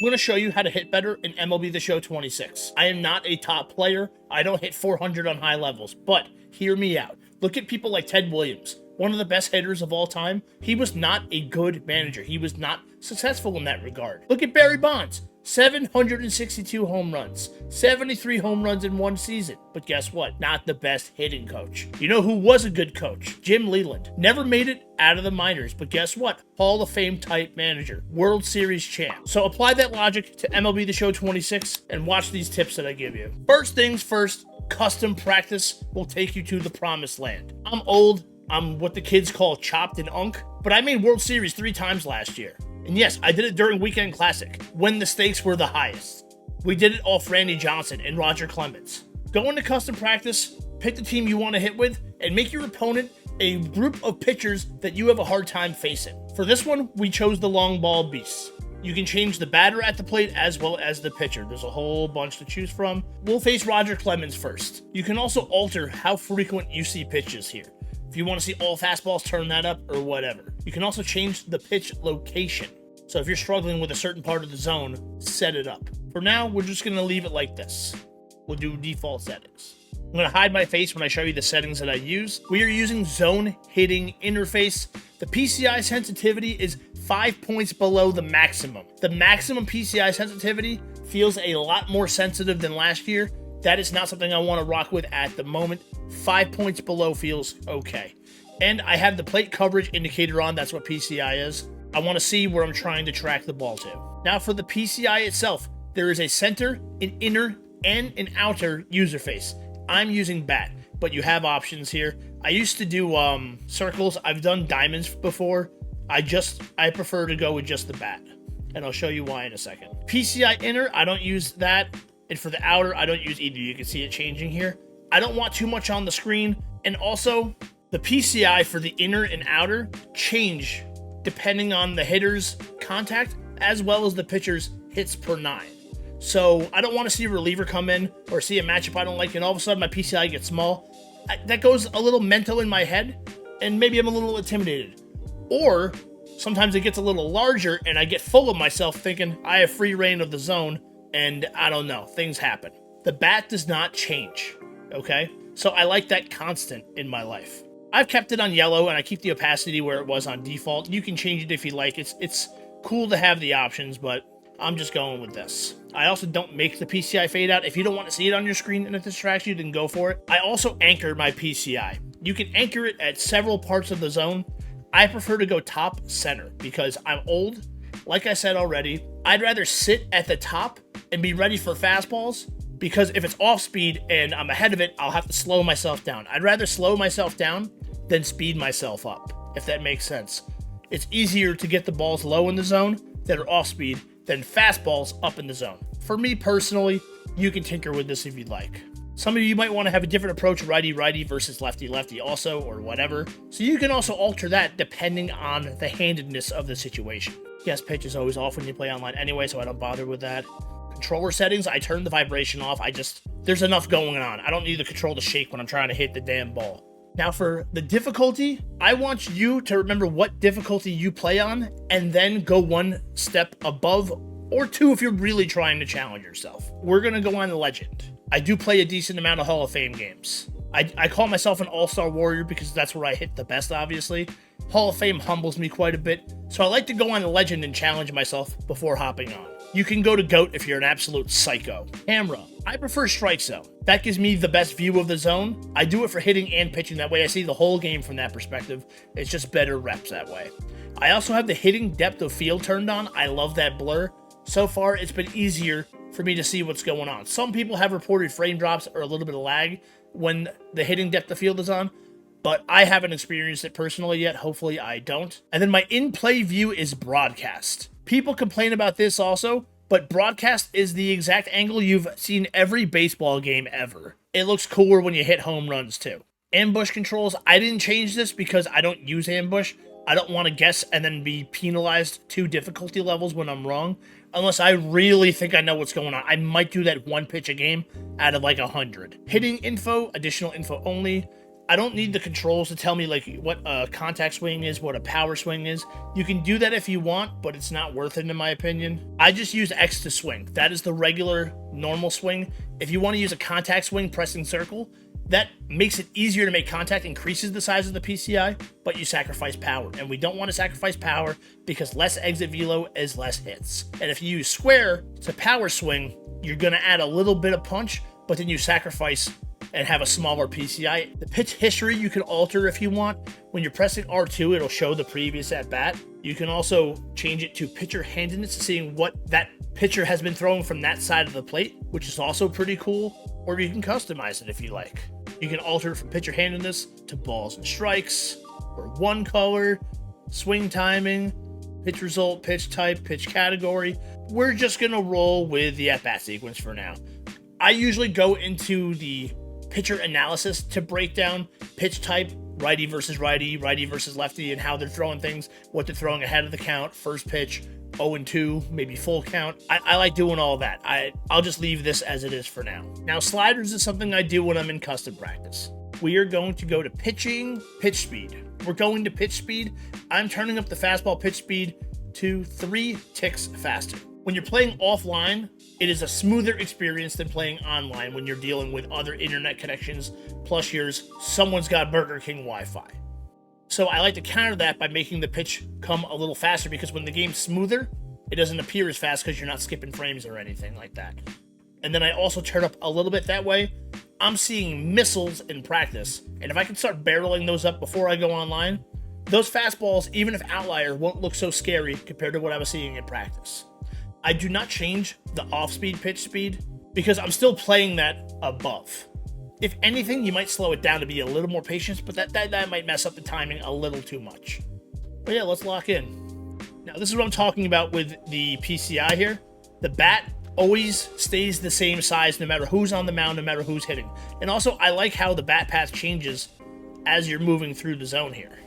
going to show you how to hit better in MLB The Show 26. I am not a top player. I don't hit 400 on high levels, but hear me out. Look at people like Ted Williams, one of the best hitters of all time. He was not a good manager. He was not successful in that regard. Look at Barry Bonds, 762 home runs, 73 home runs in one season. But guess what? Not the best hitting coach. You know who was a good coach? Jim Leland. Never made it out of the minors, but guess what? Hall of Fame type manager, World Series champ. So apply that logic to MLB The Show 26 and watch these tips that I give you. First things first, custom practice will take you to the promised land. I'm old. I'm what the kids call chopped and unk, but I made World Series 3 times last year. And yes, I did it during Weekend Classic, when the stakes were the highest. We did it off Randy Johnson and Roger Clemens. Go into custom practice, pick the team you want to hit with, and make your opponent a group of pitchers that you have a hard time facing. For this one, we chose the long ball beasts. You can change the batter at the plate as well as the pitcher. There's a whole bunch to choose from. We'll face Roger Clemens first. You can also alter how frequent you see pitches here. If you want to see all fastballs, turn that up or whatever. You can also change the pitch location. So if you're struggling with a certain part of the zone, set it up. For now, we're just going to leave it like this. We'll do default settings. I'm going to hide my face when I show you the settings that I use. We are using zone hitting interface. The PCI sensitivity is 5 points below the maximum. The maximum PCI sensitivity feels a lot more sensitive than last year. That is not something I want to rock with at the moment. 5 points below feels okay. And I have the plate coverage indicator on. That's what PCI is. I want to see where I'm trying to track the ball to. Now for the PCI itself, there is a center, an inner, and an outer user face. I'm using bat, but you have options here. I used to do circles. I've done diamonds before. I prefer to go with just the bat, and I'll show you why in a second. PCI inner, I don't use that. And for the outer, I don't use either. You can see it changing here. I don't want too much on the screen. And also, the PCI for the inner and outer change depending on the hitter's contact as well as the pitcher's hits per 9. So I don't want to see a reliever come in or see a matchup I don't like and all of a sudden my PCI gets small. That goes a little mental in my head and maybe I'm a little intimidated. Or sometimes it gets a little larger and I get full of myself thinking I have free reign of the zone and I don't know, things happen. The bat does not change, okay? So I like that constant in my life. I've kept it on yellow and I keep the opacity where it was on default. You can change it if you like. It's cool to have the options, but I'm just going with this. I also don't make the PCI fade out. If you don't want to see it on your screen and it distracts you, then go for it. I also anchor my PCI. You can anchor it at several parts of the zone. I prefer to go top center because I'm old. Like I said already, I'd rather sit at the top and be ready for fastballs because if it's off speed and I'm ahead of it, I'll have to slow myself down. I'd rather slow myself down than speed myself up, if that makes sense. It's easier to get the balls low in the zone that are off speed than fastballs up in the zone. For me personally, you can tinker with this if you'd like. Some of you might want to have a different approach, righty-righty versus lefty-lefty also, or whatever. So you can also alter that depending on the handedness of the situation. Yes, pitch is always off when you play online anyway, so I don't bother with that. Controller settings, I turn the vibration off. There's enough going on. I don't need the control to shake when I'm trying to hit the damn ball. Now for the difficulty, I want you to remember what difficulty you play on and then go one step above or two if you're really trying to challenge yourself. We're going to go on Legend. I do play a decent amount of Hall of Fame games. I call myself an all-star warrior because that's where I hit the best, obviously. Hall of Fame humbles me quite a bit, so I like to go on Legend and challenge myself before hopping on. You can go to GOAT if you're an absolute psycho. Camera. I prefer Strike Zone. That gives me the best view of the zone. I do it for hitting and pitching. That way I see the whole game from that perspective. It's just better reps that way. I also have the hitting depth of field turned on. I love that blur. So far, it's been easier for me to see what's going on. Some people have reported frame drops or a little bit of lag when the hitting depth of field is on, but I haven't experienced it personally yet. Hopefully I don't. And then my in-play view is broadcast. People complain about this also, but broadcast is the exact angle you've seen every baseball game ever. It looks cooler when you hit home runs too. Ambush controls, I didn't change this because I don't use ambush. I don't want to guess and then be penalized 2 difficulty levels when I'm wrong. Unless I really think I know what's going on. I might do that 1 pitch a game out of like 100. Hitting info, additional info only. I don't need the controls to tell me like what a contact swing is, what a power swing is. You can do that if you want, but it's not worth it in my opinion. I just use X to swing. That is the regular, normal swing. If you want to use a contact swing, pressing circle, that makes it easier to make contact, increases the size of the PCI, but you sacrifice power. And we don't want to sacrifice power because less exit velo is less hits. And if you use square to power swing, you're going to add a little bit of punch, but then you sacrifice and have a smaller PCI. The pitch history you can alter if you want. When you're pressing R2, it'll show the previous at bat. You can also change it to pitcher handedness, seeing what that pitcher has been throwing from that side of the plate, which is also pretty cool. Or you can customize it if you like. You can alter it from pitcher handedness to balls and strikes, or one color, swing timing, pitch result, pitch type, pitch category. We're just gonna roll with the at-bat sequence for now. I usually go into the pitcher analysis to break down pitch type, righty versus lefty, and how they're throwing things, what they're throwing ahead of the count, first pitch, 0-2, maybe full count. I like doing all that. I'll just leave this as it is for now. Now, sliders is something I do when I'm in custom practice. We are going to go to pitching, pitch speed. We're going to pitch speed. I'm turning up the fastball pitch speed to 3 ticks faster. When you're playing offline, it is a smoother experience than playing online when you're dealing with other internet connections, plus yours, someone's got Burger King Wi-Fi. So I like to counter that by making the pitch come a little faster, because when the game's smoother, it doesn't appear as fast because you're not skipping frames or anything like that. And then I also turn up a little bit that way. I'm seeing missiles in practice, and if I can start barreling those up before I go online, those fastballs, even if outlier, won't look so scary compared to what I was seeing in practice. I do not change the off-speed pitch speed because I'm still playing that above. If anything, you might slow it down to be a little more patient, but that might mess up the timing a little too much. But yeah, let's lock in. Now, this is what I'm talking about with the PCI here. The bat always stays the same size no matter who's on the mound, no matter who's hitting. And also, I like how the bat path changes as you're moving through the zone here.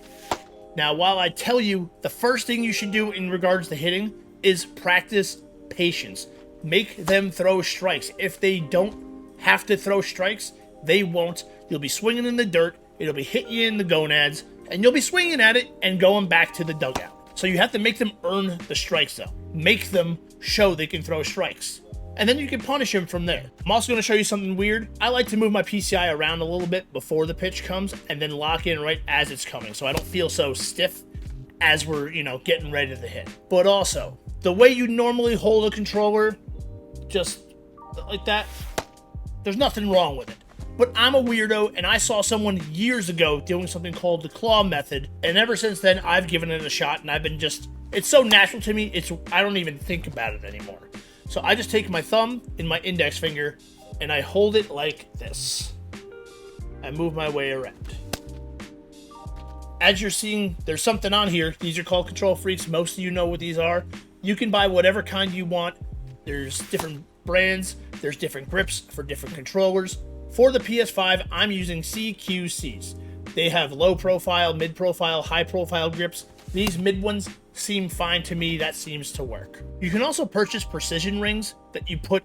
Now, while I tell you the first thing you should do in regards to hitting is practice patience. Make them throw strikes. If they don't have to throw strikes, they won't. You'll be swinging in the dirt, it'll be hitting you in the gonads, and you'll be swinging at it and going back to the dugout. So you have to make them earn the strikes though. Make them show they can throw strikes. And then you can punish them from there. I'm also going to show you something weird. I like to move my PCI around a little bit before the pitch comes and then lock in right as it's coming, so I don't feel so stiff as we're, getting ready to hit. But also, the way you normally hold a controller, just like that, there's nothing wrong with it. But I'm a weirdo, and I saw someone years ago doing something called the claw method, and ever since then, I've given it a shot, and I've been it's so natural to me, I don't even think about it anymore. So I just take my thumb and my index finger, and I hold it like this. I move my way around. As you're seeing, there's something on here. These are called control freaks. Most of you know what these are. You can buy whatever kind you want. There's different brands. There's different grips for different controllers. For the PS5, I'm using CQCs. They have low profile, mid profile, high profile grips. These mid ones seem fine to me. That seems to work. You can also purchase precision rings that you put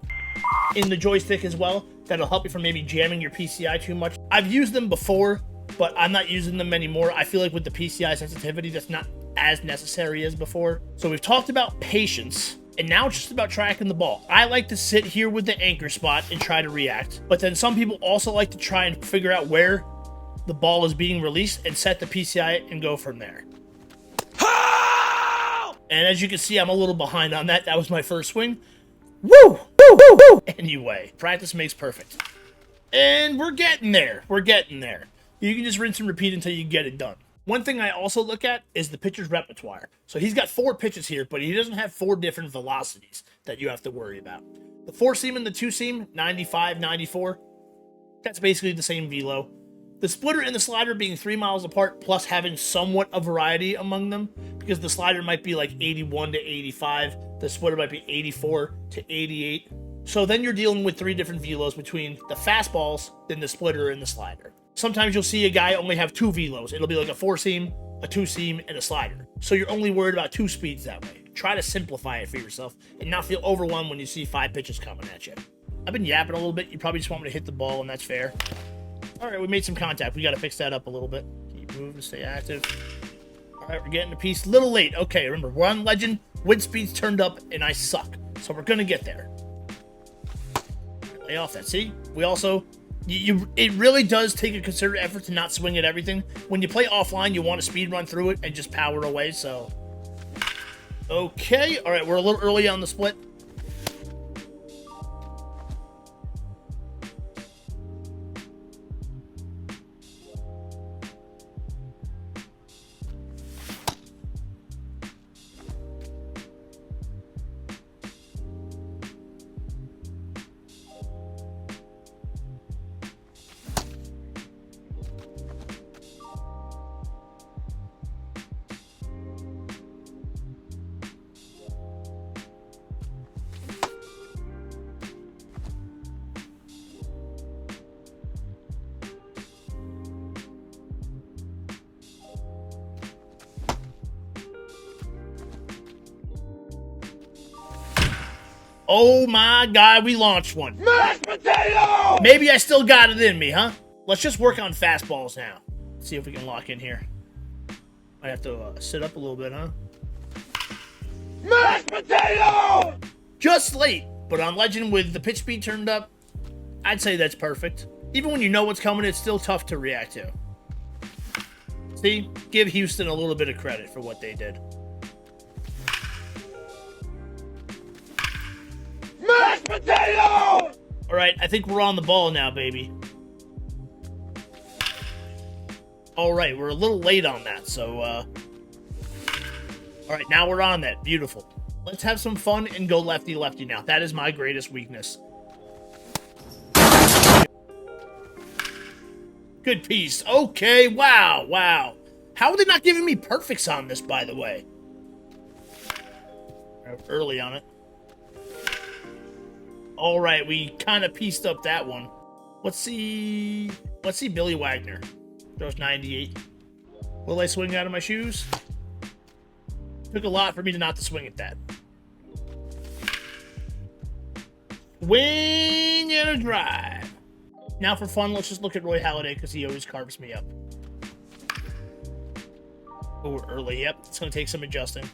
in the joystick as well. That'll help you from maybe jamming your PCI too much. I've used them before, but I'm not using them anymore. I feel like with the PCI sensitivity, that's not as necessary as before. So we've talked about patience, and now it's just about tracking the ball. I like to sit here with the anchor spot and try to react, but then some people also like to try and figure out where the ball is being released and set the PCI and go from there. And as you can see, I'm a little behind on that. That was my first swing. Woo! Woo! Woo! Woo! Anyway, practice makes perfect. And we're getting there. We're getting there. You can just rinse and repeat until you get it done. One thing I also look at is the pitcher's repertoire. So he's got 4 pitches here, but he doesn't have 4 different velocities that you have to worry about. The 4-seam and the 2-seam, 95, 94. That's basically the same velo. The splitter and the slider being 3 miles apart, plus having somewhat of variety among them, because the slider might be like 81 to 85, the splitter might be 84 to 88. So then you're dealing with 3 different velos between the fastballs, then the splitter, and the slider. Sometimes you'll see a guy only have 2 velos. It'll be like a 4-seam, a 2-seam, and a slider. So you're only worried about 2 speeds that way. Try to simplify it for yourself and not feel overwhelmed when you see 5 pitches coming at you. I've been yapping a little bit. You probably just want me to hit the ball, and that's fair. All right, we made some contact. We got to fix that up a little bit. Keep moving, stay active. All right, we're getting a piece. Little late. Okay, remember, we're on Legend. Wind speed's turned up, and I suck. So we're going to get there. Lay off that. See? We also... it really does take a considerate effort to not swing at everything. When you play offline, you want to speed run through it and just power away, so... Okay, alright, we're a little early on the split. Oh my god, we launched one. Mashed potato! Maybe I still got it in me, huh? Let's just work on fastballs now. See if we can lock in here. I have to sit up a little bit, huh? Mashed potato! Just late, but on Legend with the pitch speed turned up, I'd say that's perfect. Even when you know what's coming, it's still tough to react to. See? Give Houston a little bit of credit for what they did. Mashed potato! Alright, I think we're on the ball now, baby. Alright, we're a little late on that, so, Alright, now we're on that. Beautiful. Let's have some fun and go lefty-lefty now. That is my greatest weakness. Good piece. Okay, wow, wow. How are they not giving me perfects on this, by the way? Early on it. Alright, we kind of pieced up that one. Let's see Billy Wagner. Throws 98. Will I swing out of my shoes? Took a lot for me to not to swing at that. Swing and a drive. Now for fun, let's just look at Roy Halladay because he always carves me up. Oh, we're early. Yep, it's going to take some adjusting.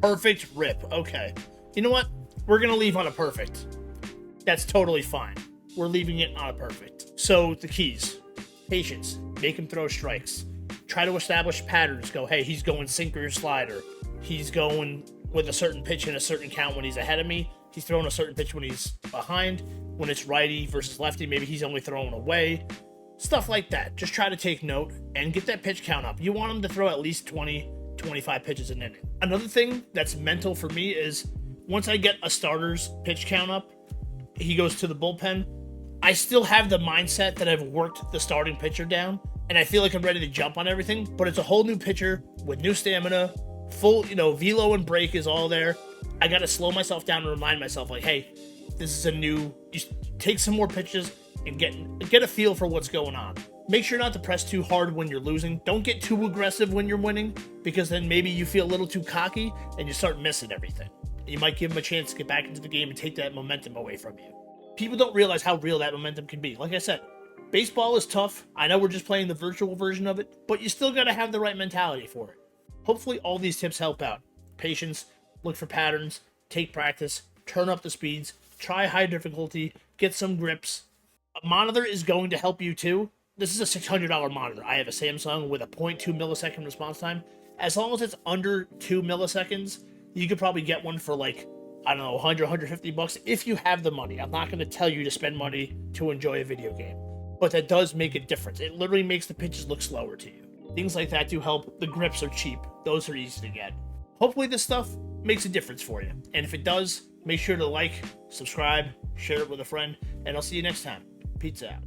Perfect rip. Okay. You know what? We're going to leave on a perfect. That's totally fine. We're leaving it on a perfect. So, the keys. Patience. Make him throw strikes. Try to establish patterns. Go, hey, he's going sinker or slider. He's going with a certain pitch in a certain count when he's ahead of me. He's throwing a certain pitch when he's behind. When it's righty versus lefty, maybe he's only throwing away. Stuff like that. Just try to take note and get that pitch count up. You want him to throw at least 20, 25 pitches an inning. Another thing that's mental for me is once I get a starter's pitch count up, he goes to the bullpen. I still have the mindset that I've worked the starting pitcher down, and I feel like I'm ready to jump on everything, but it's a whole new pitcher with new stamina, full, velo and break is all there. I got to slow myself down and remind myself, like, hey, this is you take some more pitches and get a feel for what's going on. Make sure not to press too hard when you're losing. Don't get too aggressive when you're winning, because then maybe you feel a little too cocky and you start missing everything. You might give them a chance to get back into the game and take that momentum away from you. People don't realize how real that momentum can be. Like I said, baseball is tough. I know we're just playing the virtual version of it, but you still got to have the right mentality for it. Hopefully all these tips help out. Patience, look for patterns, take practice, turn up the speeds, try high difficulty, get some grips. A monitor is going to help you too. This is a $600 monitor. I have a Samsung with a 0.2 millisecond response time. As long as it's under 2 milliseconds, you could probably get one for like, I don't know, 100, 150 bucks if you have the money. I'm not going to tell you to spend money to enjoy a video game, but that does make a difference. It literally makes the pitches look slower to you. Things like that do help. The grips are cheap. Those are easy to get. Hopefully this stuff makes a difference for you. And if it does, make sure to like, subscribe, share it with a friend, and I'll see you next time. Pizza out.